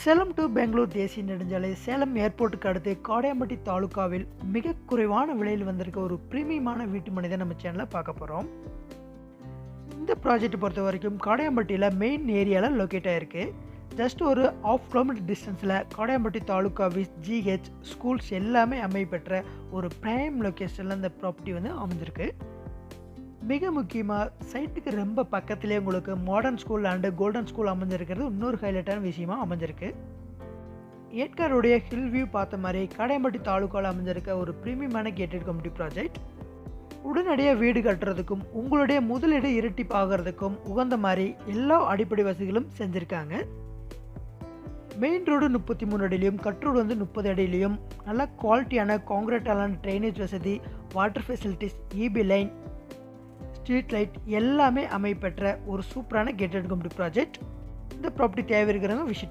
Salem to Bangalore தேசிய நெடுஞ்சாலை சேலம் ஏர்போர்ட்டுக்கு அடுத்து காடையாம்பட்டி தாலுகாவில் மிக குறைவான விலையில் வந்திருக்க ஒரு பிரீமியமான வீட்டு மனை தான் நம்ம சேனலில் பார்க்க போகிறோம். இந்த ப்ராஜெக்ட் பொறுத்த வரைக்கும் காடையாம்பட்டியில் மெயின் ஏரியாவில் லொக்கேட் ஆகிருக்கு. ஜஸ்ட் ஒரு 1/2 கிலோமீட்டர் டிஸ்டன்ஸில் Kadayampatti taluka with GH schools எல்லாமே அமைப்பெற்ற ஒரு பிரைம் லொக்கேஷனில் இந்த ப்ராப்பர்ட்டி வந்து அமைஞ்சிருக்கு. மிக முக்கியமாக சைட்டுக்கு ரொம்ப பக்கத்துலேயே உங்களுக்கு modern school and golden school அமைஞ்சிருக்கிறது இன்னொரு ஹைலைட்டான விஷயமா அமைஞ்சிருக்கு. ஏற்காடுடைய ஹில் வியூ பார்த்த மாதிரி காடையாம்பட்டி தாலுகாவில் அமைஞ்சிருக்க ஒரு பிரீமியமான கேட்டட் கம்யூனிட்டி ப்ராஜெக்ட். உடனடியாக வீடு கட்டுறதுக்கும் உங்களுடைய முதலீடு இரட்டிப்பு ஆகிறதுக்கும் உகந்த மாதிரி எல்லா அடிப்படை வசதிகளும் செஞ்சுருக்காங்க. மெயின் ரோடு 33 அடியிலையும் கட் ரோடு வந்து 30 அடியிலையும் நல்ல குவாலிட்டியான காங்கிரீட்டாலான ட்ரைனேஜ் வசதி, water facilities, EB line, street light எல்லாமே அமைப்பெற்ற ஒரு சூப்பரான கேட்டட் கம்யூனிட்டி ப்ராஜெக்ட். இந்த ப்ராப்பர்ட்டி தேவை இருக்கிறவங்க விசிட்